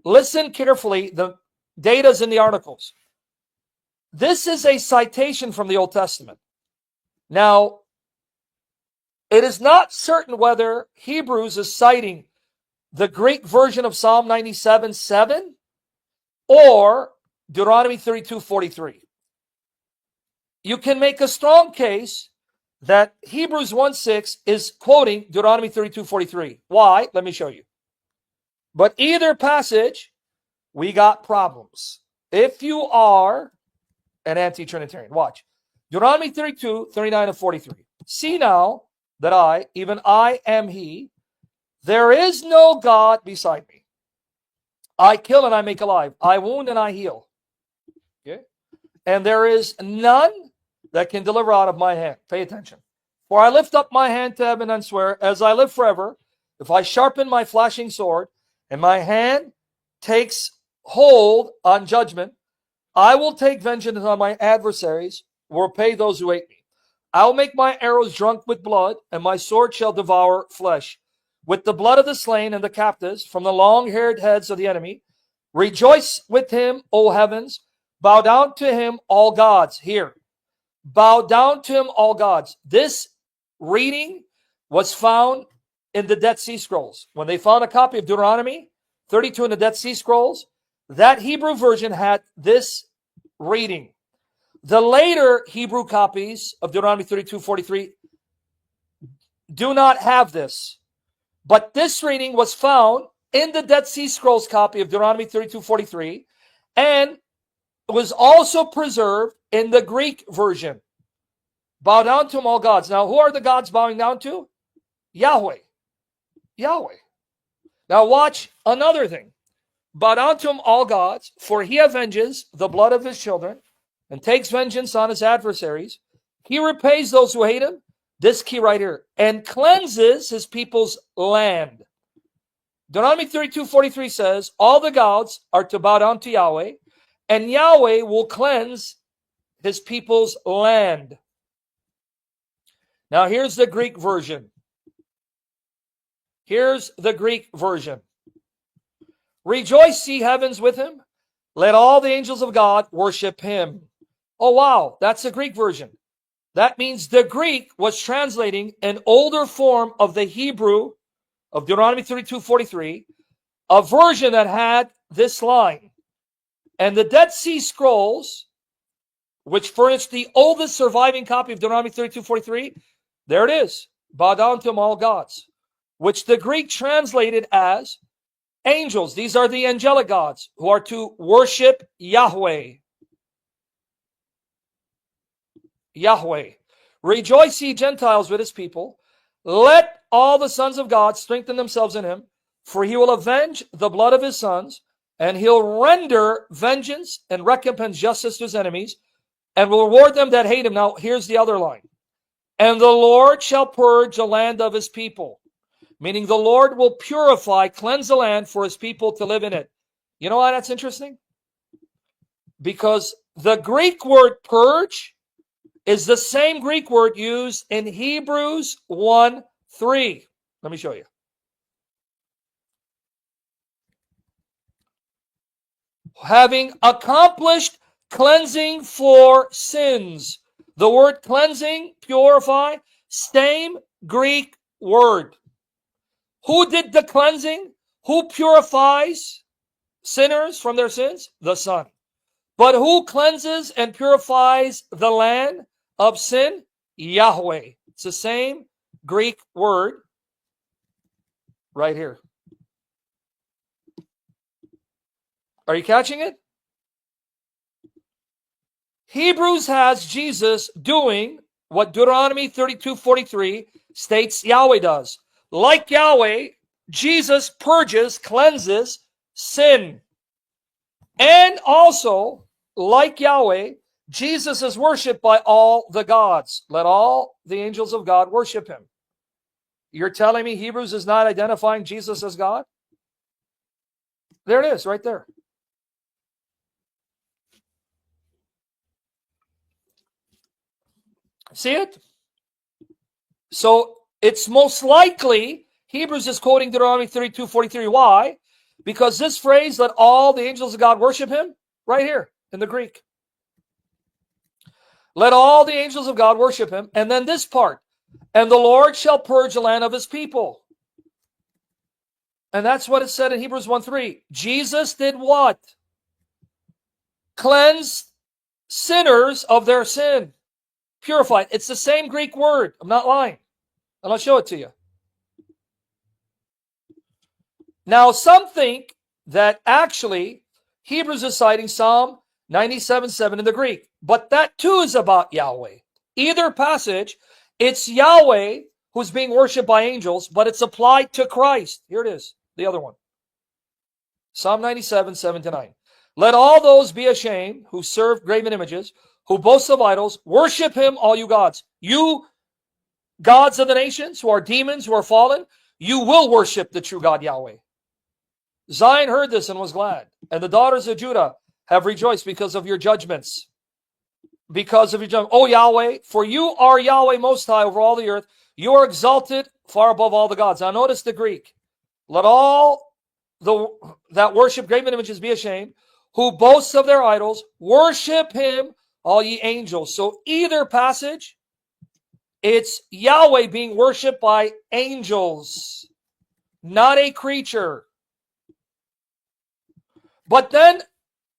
Listen carefully. The data's in the articles. This is a citation from the Old Testament. Now, it is not certain whether Hebrews is citing the Greek version of Psalm 97:7 or Deuteronomy 32:43. You can make a strong case that Hebrews 1:6 is quoting Deuteronomy 32:43. Why? Let me show you. But either passage, we got problems. If you are an anti-Trinitarian, watch. Deuteronomy 32:39 and 43. See now that I, even I am he, there is no God beside me. I kill and I make alive. I wound and I heal. Okay? And there is none that can deliver out of my hand. Pay attention. For I lift up my hand to heaven and swear, as I live forever, if I sharpen my flashing sword, and my hand takes hold on judgment, I will take vengeance on my adversaries, will repay those who hate me. I will make my arrows drunk with blood, and my sword shall devour flesh. With the blood of the slain and the captives, from the long-haired heads of the enemy, rejoice with him, O heavens. Bow down to him, all gods. Here. Bow down to him, all gods. This reading was found in the Dead Sea Scrolls. When they found a copy of Deuteronomy 32 in the Dead Sea Scrolls, that Hebrew version had this reading. The later Hebrew copies of Deuteronomy 32:43 do not have this. But this reading was found in the Dead Sea Scrolls copy of Deuteronomy 32:43 and was also preserved in the Greek version. Bow down to him, all gods. Now, who are the gods bowing down to? Yahweh. Yahweh. Now, watch another thing. Bow down to him, all gods, for he avenges the blood of his children and takes vengeance on his adversaries. He repays those who hate him. This key right here. And cleanses his people's land. Deuteronomy 32:43 says, all the gods are to bow down to Yahweh, and Yahweh will cleanse his people's land. Now, here's the Greek version. Here's the Greek version. Rejoice, ye heavens, with him. Let all the angels of God worship him. Oh, wow. That's the Greek version. That means the Greek was translating an older form of the Hebrew of Deuteronomy 32:43, a version that had this line. And the Dead Sea Scrolls, which furnished the oldest surviving copy of Deuteronomy 32:43, there it is. Bow down to them, all gods, which the Greek translated as angels. These are the angelic gods who are to worship Yahweh. Yahweh. Rejoice, ye Gentiles, with his people. Let all the sons of God strengthen themselves in him, for he will avenge the blood of his sons, and he'll render vengeance and recompense justice to his enemies, and will reward them that hate him. Now, here's the other line. And the Lord shall purge the land of his people. Meaning the Lord will purify, cleanse the land for his people to live in it. You know why that's interesting? Because the Greek word purge is the same Greek word used in Hebrews 1:3. Let me show you. Having accomplished cleansing for sins. The word cleansing, purify, same Greek word. Who did the cleansing? Who purifies sinners from their sins? The Son. But who cleanses and purifies the land of sin? Yahweh. It's the same Greek word right here. Are you catching it? Hebrews has Jesus doing what Deuteronomy 32:43 states Yahweh does. Like Yahweh, Jesus purges, cleanses sin. And also, like Yahweh, Jesus is worshipped by all the gods. Let all the angels of God worship him. You're telling me Hebrews is not identifying Jesus as God? There it is, right there. See it? So it's most likely Hebrews is quoting Deuteronomy 32:43. Why? Because this phrase, let all the angels of God worship him, right here in the Greek. Let all the angels of God worship him. And then this part, and the Lord shall purge the land of his people. And that's what it said in Hebrews 1:3. Jesus did what? Cleanse sinners of their sin. Purified. It's the same Greek word. I'm not lying. And I'll show it to you. Now, some think that actually Hebrews is citing Psalm 97:7 in the Greek. But that too is about Yahweh. Either passage, it's Yahweh who's being worshipped by angels, but it's applied to Christ. Here it is, the other one. Psalm 97:7-9. Let all those be ashamed who serve graven images, who boast of idols. Worship him, all you gods. You gods of the nations, who are demons, who are fallen, you will worship the true God Yahweh. Zion heard this and was glad, and the daughters of Judah have rejoiced because of your judgments. Because of your judgment. O Yahweh, for you are Yahweh most high over all the earth. You are exalted far above all the gods. Now notice the Greek. Let all that worship graven images be ashamed, who boast of their idols, worship him, all ye angels. So either passage, it's Yahweh being worshipped by angels, not a creature. But then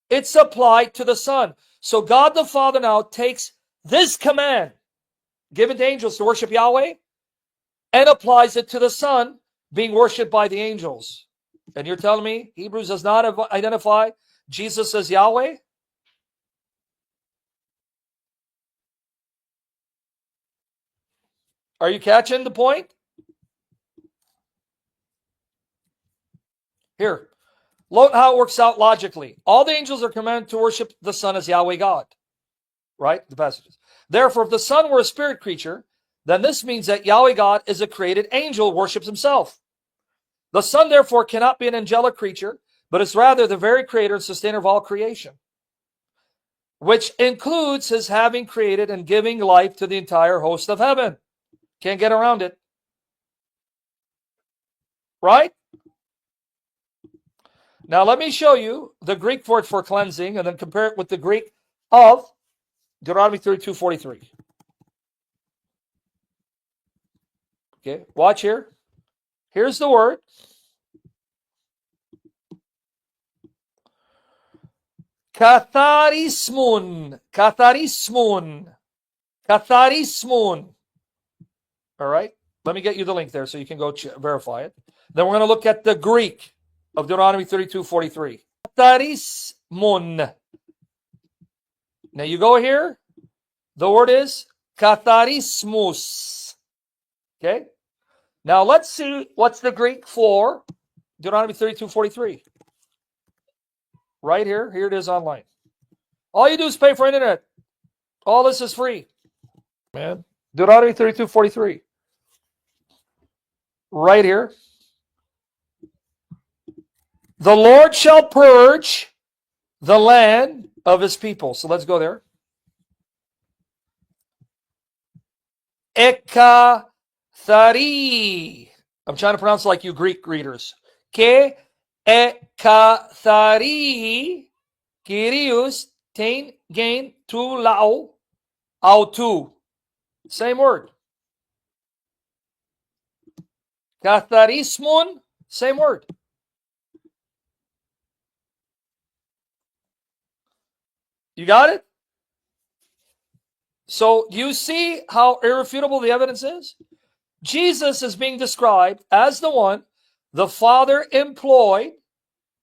it's applied to the Son. So God the Father now takes this command given to angels to worship Yahweh and applies it to the Son being worshipped by the angels. And you're telling me Hebrews does not identify Jesus as Yahweh? Are you catching the point? Here, look how it works out logically. All the angels are commanded to worship the Son as Yahweh God. Right? The passages. Therefore, if the Son were a spirit creature, then this means that Yahweh God is a created angel, worships himself. The Son, therefore, cannot be an angelic creature, but is rather the very creator and sustainer of all creation, which includes his having created and giving life to the entire host of heaven. Can't get around it. Right? Now, let me show you the Greek word for cleansing and then compare it with the Greek of Deuteronomy 32:43. Okay, watch here. Here's the word. Katharismun. Katharismun. Katharismun. All right. Let me get you the link there so you can go verify it. Then we're going to look at the Greek of Deuteronomy 32:43. Katharismun. Now you go here. The word is katharismus. Okay. Now let's see what's the Greek for Deuteronomy 32:43. Right here. Here it is online. All you do is pay for internet. All this is free. Man. Deuteronomy 32:43. Right here. The Lord shall purge the land of his people. So let's go there. Ekathari. I'm trying to pronounce like you Greek readers. Ke ekathari Kyrios tein gain tu lao autu. Same word. Katharismun, same word. You got it? So do you see how irrefutable the evidence is? Jesus is being described as the one the Father employed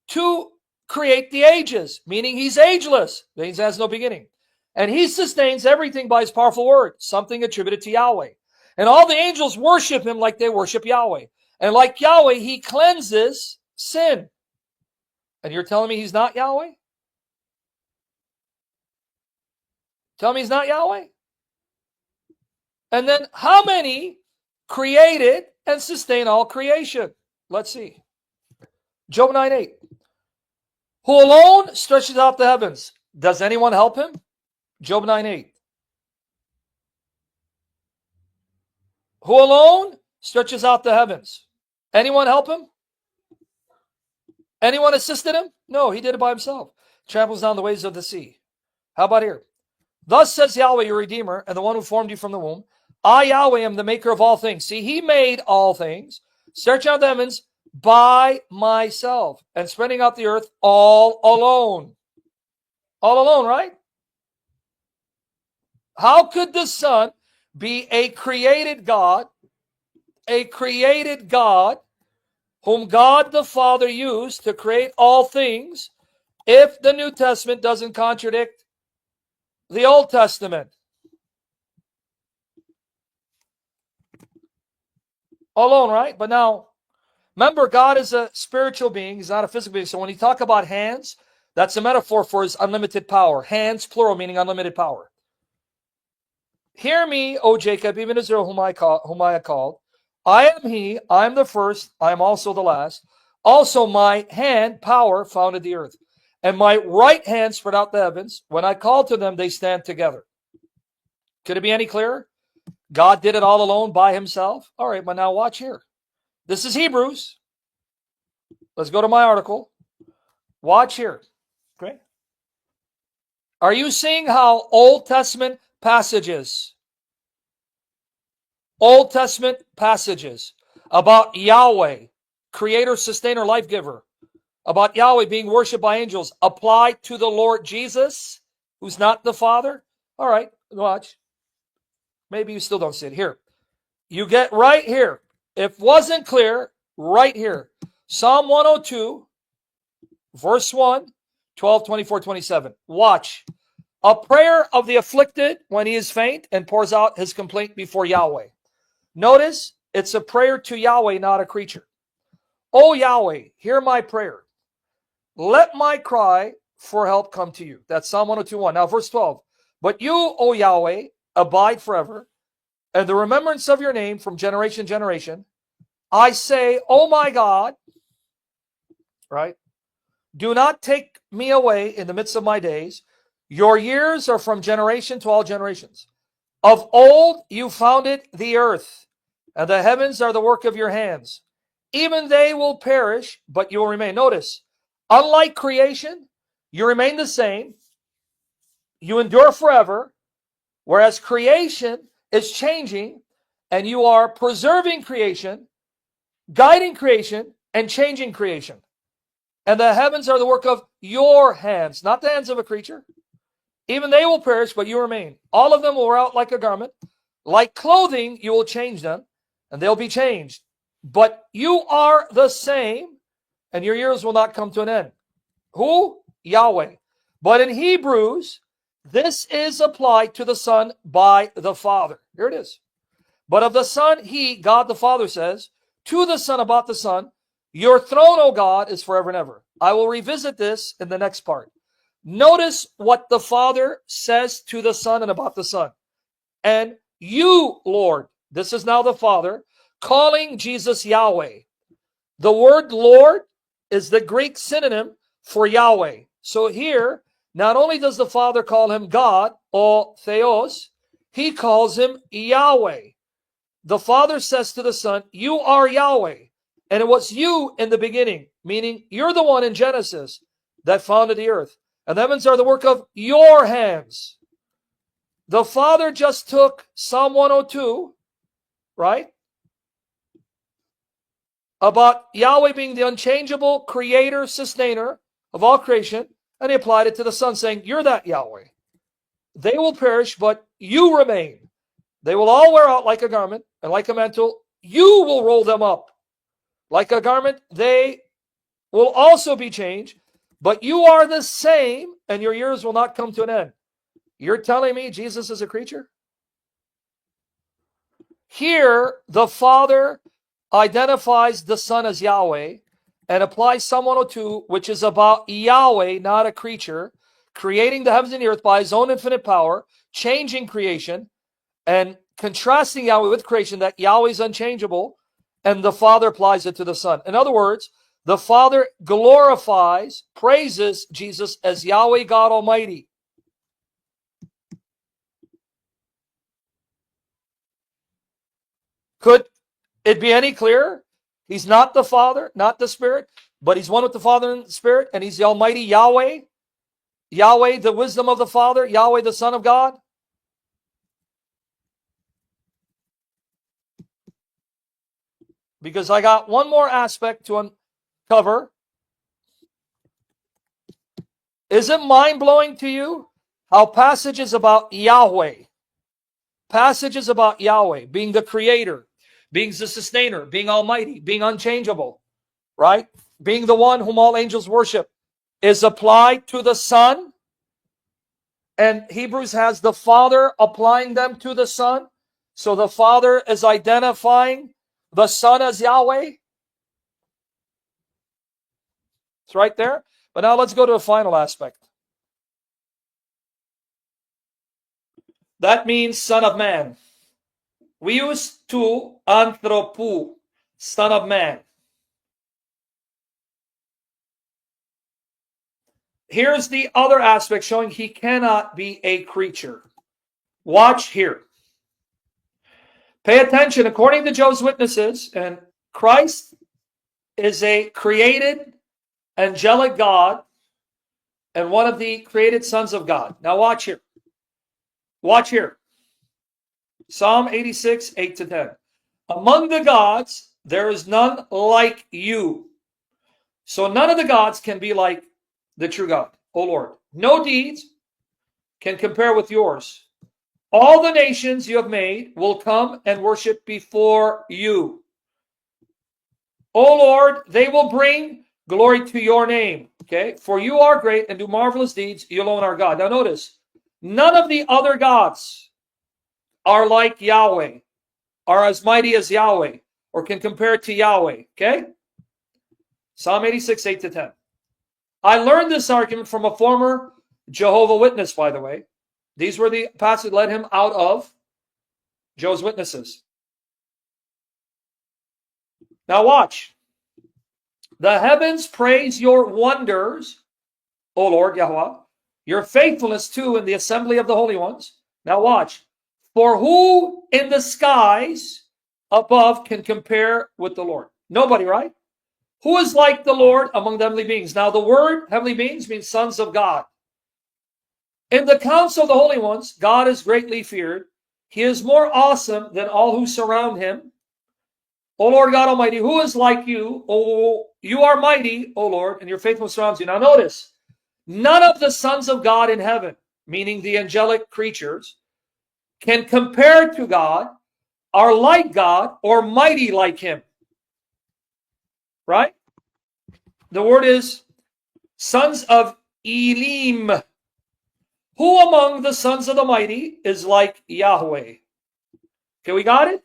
to create the ages, meaning he's ageless. He has no beginning. And he sustains everything by his powerful word, something attributed to Yahweh. And all the angels worship him like they worship Yahweh. And like Yahweh, he cleanses sin. And you're telling me he's not Yahweh? Tell me he's not Yahweh? And then how many created and sustain all creation? Let's see. Job 9:8. Who alone stretches out the heavens? Does anyone help him? Job 9:8. Who alone stretches out the heavens? Anyone help him? Anyone assisted him? No, he did it by himself. Tramples down the waves of the sea. How about here? Thus says Yahweh, your Redeemer, and the one who formed you from the womb. I, Yahweh, am the maker of all things. See, he made all things. Search out the heavens by myself, and spreading out the earth all alone. All alone, right? How could the Son be a created God whom God the Father used to create all things, if the New Testament doesn't contradict the Old Testament? Alone, right? But now, remember, God is a spiritual being. He's not a physical being. So when you talk about hands, that's a metaphor for his unlimited power. Hands, plural, meaning unlimited power. Hear me, O Jacob, even Israel, whom I have called. I am he, I am the first, I am also the last. Also my hand, power, founded the earth. And my right hand spread out the heavens. When I call to them, they stand together. Could it be any clearer? God did it all alone by himself? All right, but now watch here. This is Hebrews. Let's go to my article. Watch here. Okay. Are you seeing how Old Testament passages about Yahweh, creator, sustainer, life giver, about Yahweh being worshipped by angels, apply to the Lord Jesus, who's not the Father? All right, watch. Maybe you still don't see it. Here. You get right here. If it wasn't clear, right here. Psalm 102, verse 1, 12, 24, 27. Watch. A prayer of the afflicted when he is faint and pours out his complaint before Yahweh. Notice, it's a prayer to Yahweh, not a creature. O Yahweh, hear my prayer. Let my cry for help come to you. That's Psalm 102:1. Now, verse 12. But you, O Yahweh, abide forever, and the remembrance of your name from generation to generation. I say, O my God, right? Do not take me away in the midst of my days. Your years are from generation to all generations. Of old you founded the earth, and the heavens are the work of your hands. Even they will perish, but you will remain. Notice, unlike creation, you remain the same. You endure forever, whereas creation is changing, and you are preserving creation, guiding creation, and changing creation. And the heavens are the work of your hands, not the hands of a creature. Even they will perish, but you remain. All of them will wear out like a garment. Like clothing, you will change them, and they'll be changed. But you are the same, and your years will not come to an end. Who? Yahweh. But in Hebrews, this is applied to the Son by the Father. Here it is. But of the Son, he, God the Father, says, to the Son about the Son, your throne, O God, is forever and ever. I will revisit this in the next part. Notice what the Father says to the Son and about the Son. And you, Lord, this is now the Father, calling Jesus Yahweh. The word Lord is the Greek synonym for Yahweh. So here, not only does the Father call him God, or Theos, he calls him Yahweh. The Father says to the Son, you are Yahweh. And it was you in the beginning, meaning you're the one in Genesis that founded the earth. And the heavens are the work of your hands. The Father just took Psalm 102, right? About Yahweh being the unchangeable creator, sustainer of all creation, and he applied it to the Son, saying, you're that Yahweh. They will perish, but you remain. They will all wear out like a garment, and like a mantle, you will roll them up. Like a garment, they will also be changed, but you are the same, and your years will not come to an end. You're telling me Jesus is a creature? Here, the Father identifies the Son as Yahweh and applies Psalm 102, which is about Yahweh, not a creature, creating the heavens and the earth by his own infinite power, changing creation, and contrasting Yahweh with creation, that Yahweh is unchangeable, and the Father applies it to the Son. In other words, the Father glorifies, praises Jesus as Yahweh God Almighty. Could it be any clearer? He's not the Father, not the Spirit, but he's one with the Father and the Spirit, and he's the Almighty Yahweh. Yahweh, the wisdom of the Father. Yahweh, the Son of God. Because I got one more aspect to uncover. Is it mind-blowing to you how passages about Yahweh, passages about Yahweh being the creator, being the sustainer, being almighty, being unchangeable, right? Being the one whom all angels worship, is applied to the Son? And Hebrews has the Father applying them to the Son. So the Father is identifying the Son as Yahweh. It's right there. But now let's go to a final aspect. That means Son of Man. We use to anthropou, Son of Man. Here's the other aspect showing he cannot be a creature. Watch here. Pay attention. According to Jehovah's Witnesses, and Christ is a created angelic God and one of the created sons of God. Now watch here. Watch here. Psalm 86, 8 to 10. Among the gods, there is none like you. So none of the gods can be like the true God, O Lord. No deeds can compare with yours. All the nations you have made will come and worship before you. O Lord, they will bring glory to your name. Okay? For you are great and do marvelous deeds. You alone are God. Now notice, none of the other gods are like Yahweh, are as mighty as Yahweh, or can compare to Yahweh. Okay? Psalm 86, 8 to 10. I learned this argument from a former Jehovah's Witness, by the way. These were the passages that led him out of Jehovah's Witnesses. Now watch. The heavens praise your wonders, O Lord Yahweh, your faithfulness too in the assembly of the holy ones. Now watch. For who in the skies above can compare with the Lord? Nobody, right? Who is like the Lord among the heavenly beings? Now the word heavenly beings means sons of God. In the council of the holy ones, God is greatly feared. He is more awesome than all who surround him. O Lord God Almighty, who is like you? O, you are mighty, O Lord, and your faithfulness surrounds you. Now notice, none of the sons of God in heaven, meaning the angelic creatures, can compare to God, are like God, or mighty like him. Right? The word is sons of Elim. Who among the sons of the mighty is like Yahweh? Okay, we got it?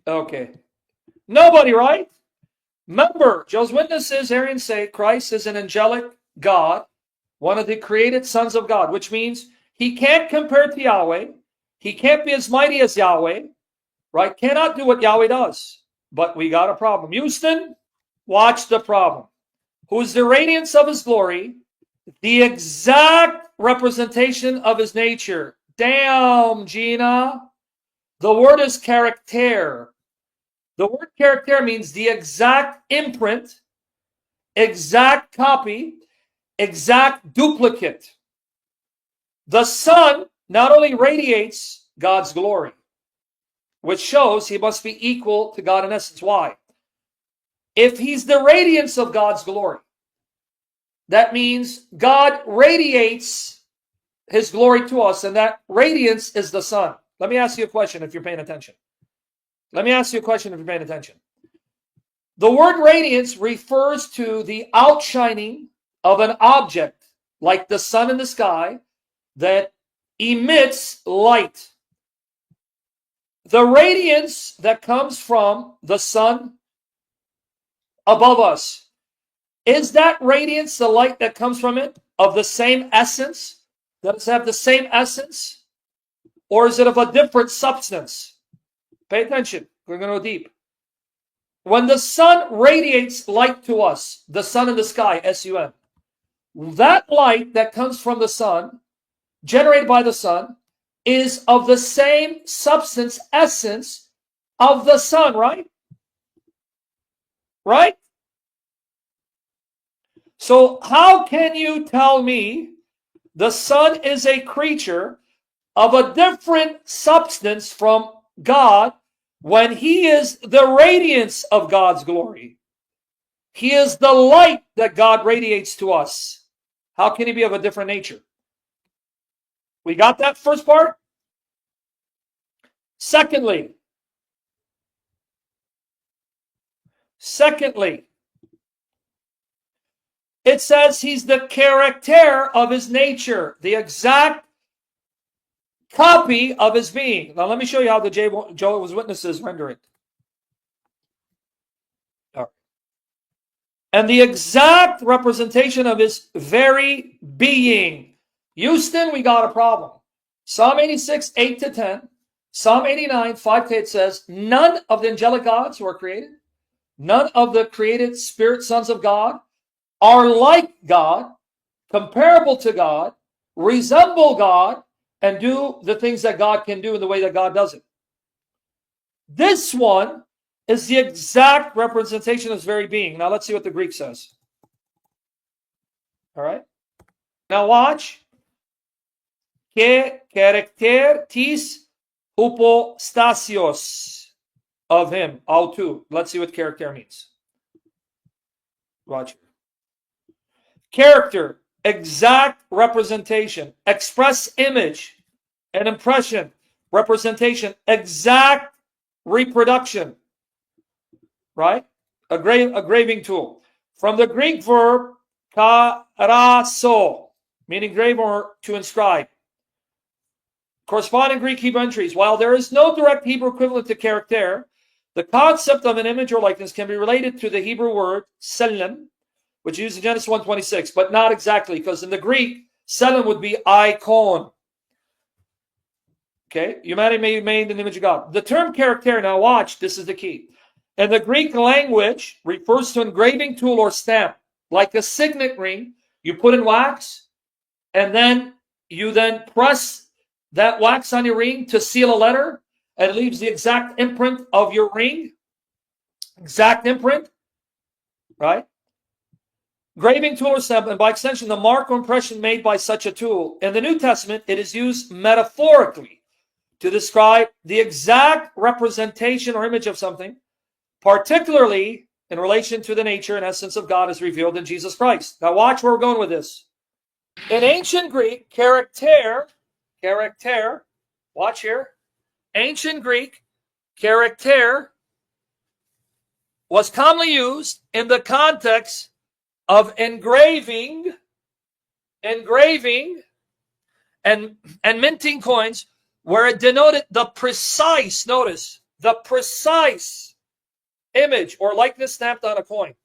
Okay. Nobody, right? Remember, Jehovah's Witnesses, Arians say Christ is an angelic God, one of the created sons of God, which means he can't compare to Yahweh. He can't be as mighty as Yahweh, right? Cannot do what Yahweh does. But we got a problem. Houston, watch the problem. Who is the radiance of his glory, the exact representation of his nature. Damn, Gina. The word is character. The word character means the exact imprint, exact copy, exact duplicate. The Son not only radiates God's glory, which shows he must be equal to God in essence. Why? If he's the radiance of God's glory, that means God radiates his glory to us, and that radiance is the Son. Let me ask you a question if you're paying attention. Let me ask you a question if you're paying attention. The word radiance refers to the outshining of an object, like the sun in the sky, that emits light. The radiance that comes from the sun above us, is that radiance, the light that comes from it, of the same essence? Does it have the same essence? Or is it of a different substance? Pay attention. We're going to go deep. When the sun radiates light to us, the sun in the sky, S-U-N, that light that comes from the sun, generated by the sun, is of the same substance, essence of the sun, right? Right? So how can you tell me the Son is a creature of a different substance from God when he is the radiance of God's glory? He is the light that God radiates to us. How can he be of a different nature? We got that first part? Secondly, it says he's the character of his nature, the exact copy of his being. Now let me show you how the Jehovah's Witnesses render it. All right. And the exact representation of his very being. Houston, we got a problem. Psalm 86, 8 to 10. Psalm 89, 5 to 8 says, none of the angelic gods who are created, none of the created spirit sons of God are like God, comparable to God, resemble God, and do the things that God can do in the way that God does it. This one is the exact representation of his very being. Now let's see what the Greek says. All right. Now watch. Ke character tis hypostasios of him. Autou. Let's see what character means. Watch. Character, exact representation, express image, an impression, representation, exact reproduction. Right? A graving tool. From the Greek verb karaso, meaning grave or to inscribe. Corresponding Greek Hebrew entries. While there is no direct Hebrew equivalent to character, the concept of an image or likeness can be related to the Hebrew word selim, which is used in Genesis 1:26, but not exactly, because in the Greek, selim would be icon. Okay, humanity may be made in the image of God. The term character, now watch, this is the key. In the Greek language, refers to an engraving tool or stamp, like a signet ring. You put in wax, and then you press that wax on your ring to seal a letter, and it leaves the exact imprint of your ring. Exact imprint, right? Graving tool or stamp, and by extension, the mark or impression made by such a tool. In the New Testament, it is used metaphorically to describe the exact representation or image of something, particularly in relation to the nature and essence of God as revealed in Jesus Christ. Now watch where we're going with this. In ancient Greek, character, watch here. Ancient Greek, character was commonly used in the context of engraving and minting coins, where it denoted the precise, notice, the precise image or likeness stamped on a coin.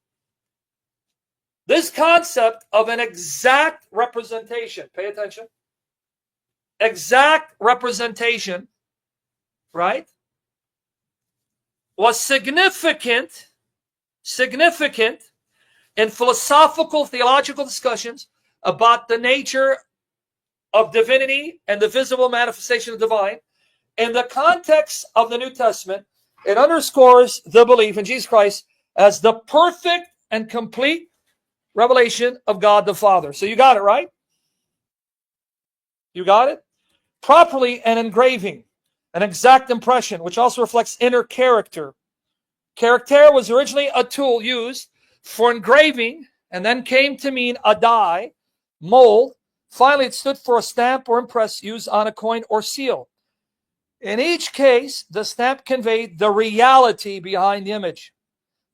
This concept of an exact representation, pay attention, exact representation, right, was significant in philosophical, theological discussions about the nature of divinity and the visible manifestation of the divine. In the context of the New Testament, it underscores the belief in Jesus Christ as the perfect and complete revelation of God the Father. So you got it, right? You got it? Properly an engraving, an exact impression, which also reflects inner character. Character was originally a tool used for engraving and then came to mean a die, mold. Finally, it stood for a stamp or impress used on a coin or seal. In each case, the stamp conveyed the reality behind the image.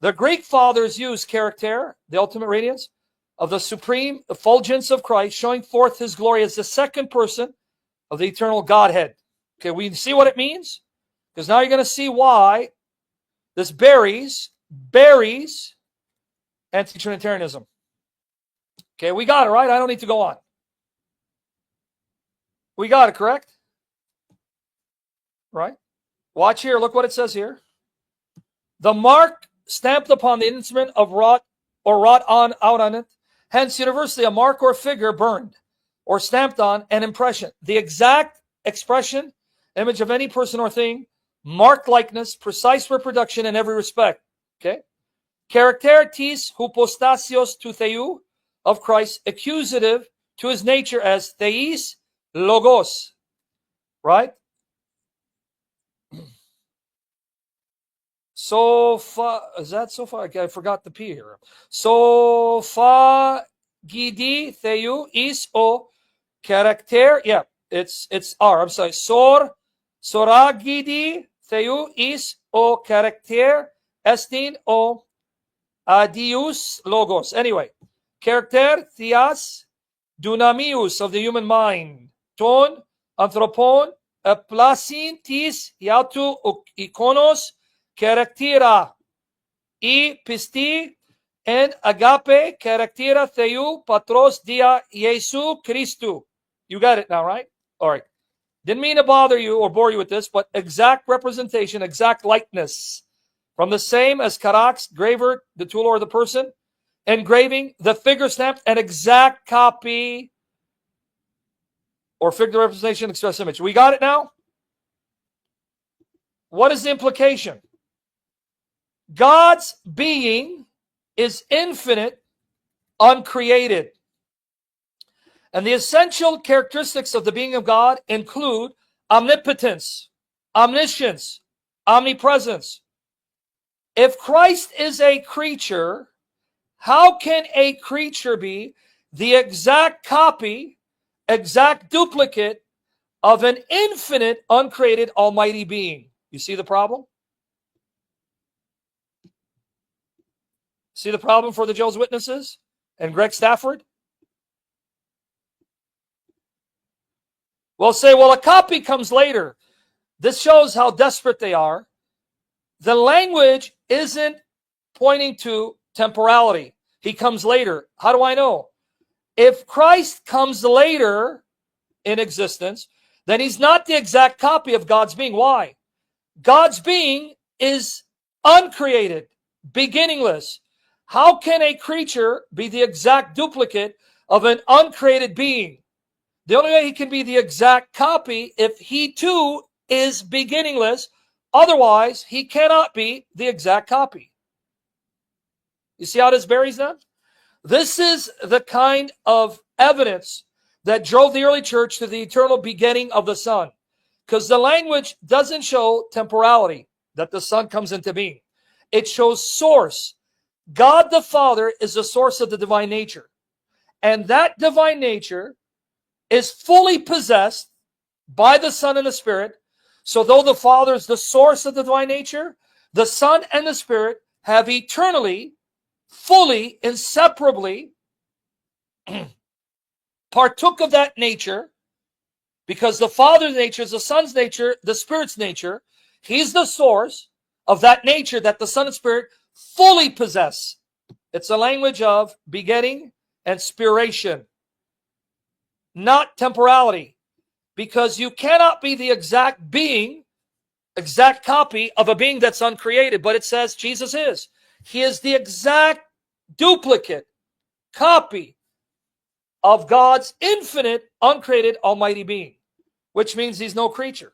The Greek fathers used character, the ultimate radiance, of the supreme effulgence of Christ, showing forth his glory as the second person of the eternal Godhead. Okay, we see what it means? Because now you're going to see why this buries anti-Trinitarianism. Okay, we got it, right? I don't need to go on. We got it, correct? Right? Watch here. Look what it says here. The mark stamped upon the instrument of wrought out on it. Hence, universally, a mark or figure burned or stamped on an impression. The exact expression, image of any person or thing, marked likeness, precise reproduction in every respect. Okay? Character tis hypostasios tou theou, of Christ, accusative to his nature as theis logos. Right? So far, is that so far? I forgot the P here. So far, gidi theou is o character. Yeah, it's R. I'm sorry. Soragidi theou is o character estin o adius logos. Anyway, character theas dunamius of the human mind. Ton anthropon plasin tis iatu ikonos charactera I pisti and agape charactera theou patros dia Jesu Christu. You got it now, right? All right. Didn't mean to bother you or bore you with this, but exact representation, exact likeness. From the same as karax, graver, the tool or the person, engraving, the figure stamped, an exact copy or figure representation, express image. We got it now? What is the implication? God's being is infinite, uncreated. And the essential characteristics of the being of God include omnipotence, omniscience, omnipresence. If Christ is a creature, how can a creature be the exact copy, exact duplicate of an infinite, uncreated, almighty being? You see the problem? See the problem for the Jehovah's Witnesses and Greg Stafford? Well, say, well, a copy comes later. This shows how desperate they are. The language isn't pointing to temporality. He comes later. How do I know? If Christ comes later in existence, then he's not the exact copy of God's being. Why? God's being is uncreated, beginningless. How can a creature be the exact duplicate of an uncreated being? The only way he can be the exact copy if he too is beginningless. Otherwise, he cannot be the exact copy. You see how this buries them? This is the kind of evidence that drove the early church to the eternal beginning of the Son. Because the language doesn't show temporality, that the Son comes into being. It shows source. God the Father is the source of the divine nature. And that divine nature is fully possessed by the Son and the Spirit. So though the Father is the source of the divine nature, the Son and the Spirit have eternally, fully, inseparably partook of that nature, because the Father's nature is the Son's nature, the Spirit's nature. He's the source of that nature that the Son and Spirit fully possess. It's a language of begetting and spiration, not temporality, because you cannot be the exact being, exact copy of a being that's uncreated, but it says Jesus is. He is the exact duplicate copy of God's infinite, uncreated, almighty being, which means he's no creature.